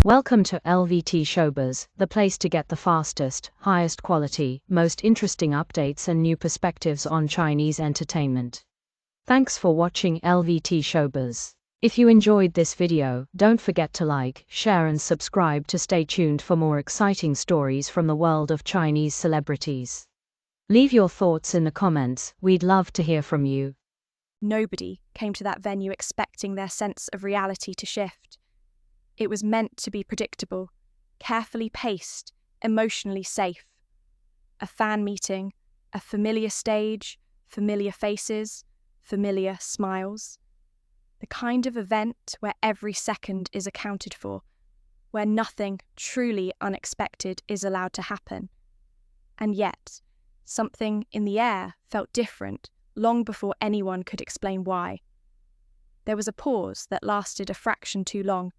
Welcome to LVT-SHOWBIZ, the place to get the fastest, highest quality, most interesting updates and new perspectives on Chinese entertainment. Thanks for watching LVT-SHOWBIZ. If you enjoyed this video, don't forget to like, share and subscribe to stay tuned for more exciting stories from the world of Chinese celebrities. Leave your thoughts in the comments, we'd love to hear from you. Nobody came to that venue expecting their sense of reality to shift. It was meant to be predictable, carefully paced, emotionally safe. A fan meeting, a familiar stage, familiar faces, familiar smiles. The kind of event where every second is accounted for, where nothing truly unexpected is allowed to happen. And yet, something in the air felt different long before anyone could explain why. There was a pause that lasted a fraction too long.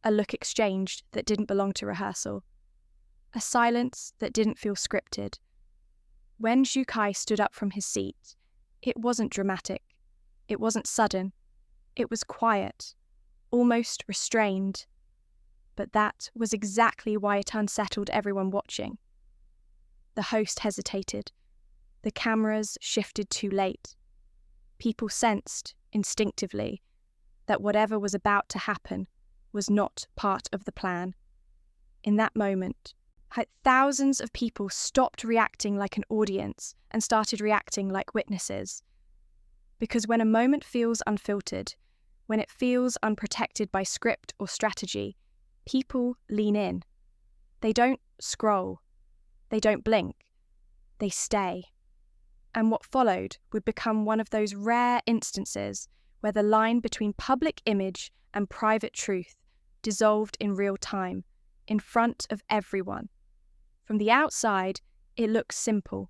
A look exchanged that didn't belong to rehearsal. A silence that didn't feel scripted. When Zhu Kai stood up from his seat, it wasn't dramatic. It wasn't sudden. It was quiet, almost restrained. But that was exactly why it unsettled everyone watching. The host hesitated. The cameras shifted too late. People sensed, instinctively, that whatever was about to happen was not part of the plan. In that moment, thousands of people stopped reacting like an audience and started reacting like witnesses. Because when a moment feels unfiltered, when it feels unprotected by script or strategy, people lean in. They don't scroll. They don't blink. They stay. And what followed would become one of those rare instances where the line between public image and private truth dissolved in real time, in front of everyone. From the outside, it looked simple.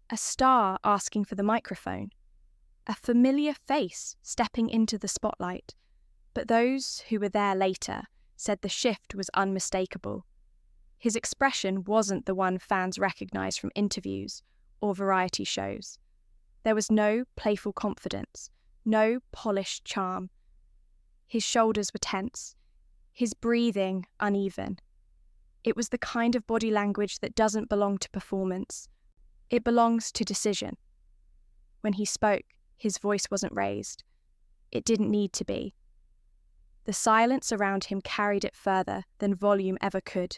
A star asking for the microphone. A familiar face stepping into the spotlight. But those who were there later said the shift was unmistakable. His expression wasn't the one fans recognized from interviews or variety shows. There was no playful confidence, no polished charm. His shoulders were tense, his breathing uneven. It was the kind of body language that doesn't belong to performance. It belongs to decision. When he spoke, his voice wasn't raised. It didn't need to be. The silence around him carried it further than volume ever could.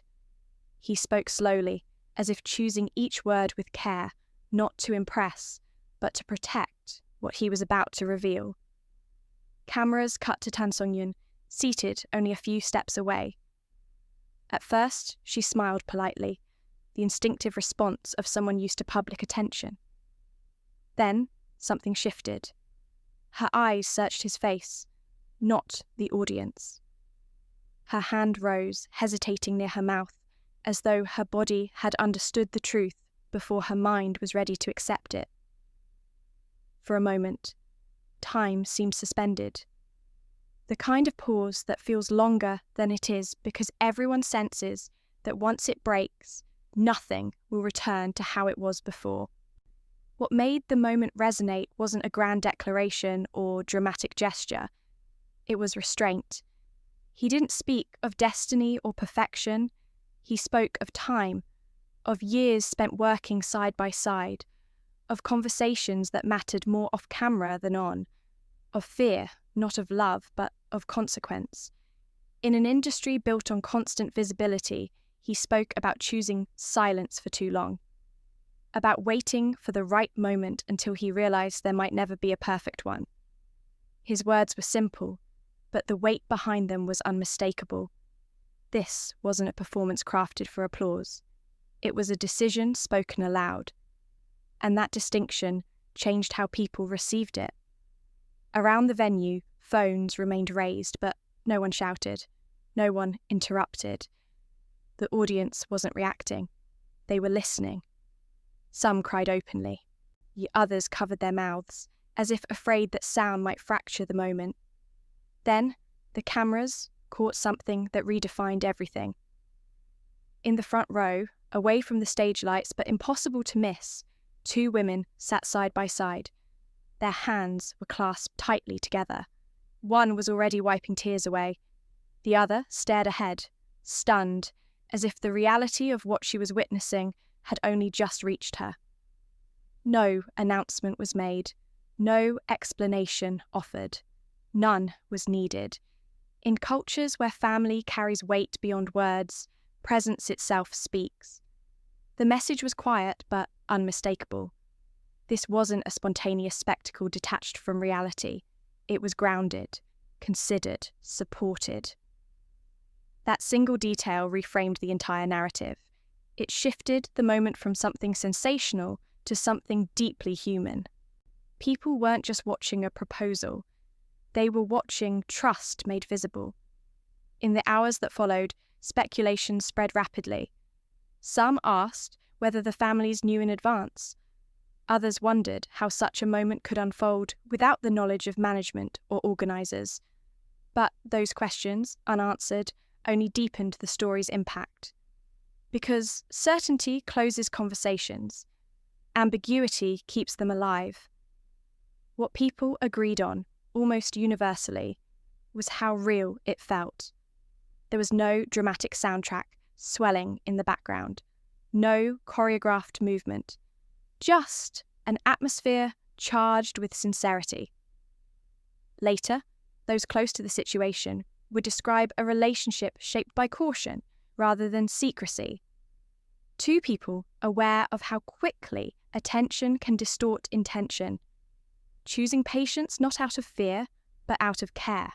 He spoke slowly, as if choosing each word with care, not to impress, but to protect what he was about to reveal. Cameras cut to Songyun, seated only a few steps away. At first, she smiled politely, the instinctive response of someone used to public attention. Then, something shifted. Her eyes searched his face, not the audience. Her hand rose, hesitating near her mouth, as though her body had understood the truth before her mind was ready to accept it. For a moment, time seemed suspended. The kind of pause that feels longer than it is because everyone senses that once it breaks, nothing will return to how it was before. What made the moment resonate wasn't a grand declaration or dramatic gesture. It was restraint. He didn't speak of destiny or perfection. He spoke of time, of years spent working side by side, of conversations that mattered more off camera than on, of fear, not of love, but of consequence. In an industry built on constant visibility, he spoke about choosing silence for too long, about waiting for the right moment until he realized there might never be a perfect one. His words were simple, but the weight behind them was unmistakable. This wasn't a performance crafted for applause. It was a decision spoken aloud. And that distinction changed how people received it. Around the venue, phones remained raised, but no one shouted. No one interrupted. The audience wasn't reacting. They were listening. Some cried openly. The others covered their mouths, as if afraid that sound might fracture the moment. Then, the cameras caught something that redefined everything. In the front row, away from the stage lights but impossible to miss, two women sat side by side. Their hands were clasped tightly together. One was already wiping tears away. The other stared ahead, stunned, as if the reality of what she was witnessing had only just reached her. No announcement was made, no explanation offered. None was needed. In cultures where family carries weight beyond words, presence itself speaks. The message was quiet but unmistakable. This wasn't a spontaneous spectacle detached from reality. It was grounded, considered, supported. That single detail reframed the entire narrative. It shifted the moment from something sensational to something deeply human. People weren't just watching a proposal. They were watching trust made visible. In the hours that followed, speculation spread rapidly. Some asked whether the families knew in advance. Others wondered how such a moment could unfold without the knowledge of management or organisers. But those questions, unanswered, only deepened the story's impact. Because certainty closes conversations. Ambiguity keeps them alive. What people agreed on, almost universally, was how real it felt. There was no dramatic soundtrack swelling in the background, no choreographed movement, just an atmosphere charged with sincerity. Later, those close to the situation would describe a relationship shaped by caution rather than secrecy. Two people aware of how quickly attention can distort intention, choosing patience not out of fear, but out of care.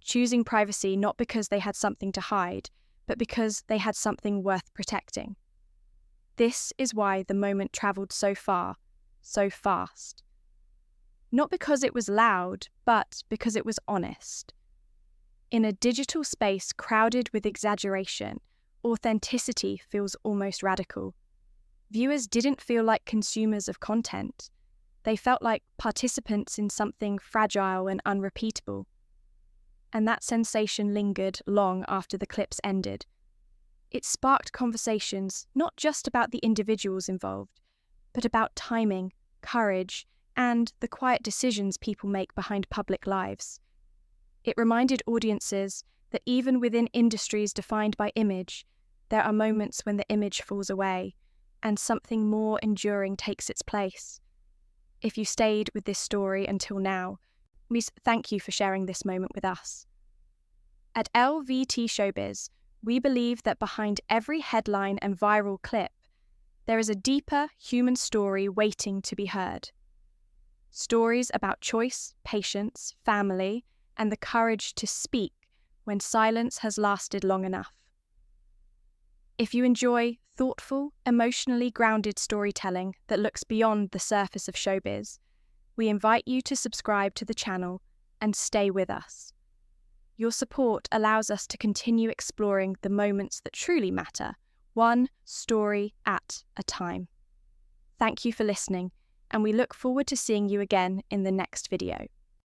Choosing privacy not because they had something to hide, but because they had something worth protecting. This is why the moment travelled so far, so fast. Not because it was loud, but because it was honest. In a digital space crowded with exaggeration, authenticity feels almost radical. Viewers didn't feel like consumers of content. They felt like participants in something fragile and unrepeatable. And that sensation lingered long after the clips ended. It sparked conversations not just about the individuals involved, but about timing, courage, and the quiet decisions people make behind public lives. It reminded audiences that even within industries defined by image, there are moments when the image falls away and something more enduring takes its place. If you stayed with this story until now, we thank you for sharing this moment with us. At LVT-SHOWBIZ, we believe that behind every headline and viral clip, there is a deeper human story waiting to be heard. Stories about choice, patience, family, and the courage to speak when silence has lasted long enough. If you enjoy thoughtful, emotionally grounded storytelling that looks beyond the surface of showbiz, we invite you to subscribe to the channel and stay with us. Your support allows us to continue exploring the moments that truly matter, one story at a time. Thank you for listening, and we look forward to seeing you again in the next video.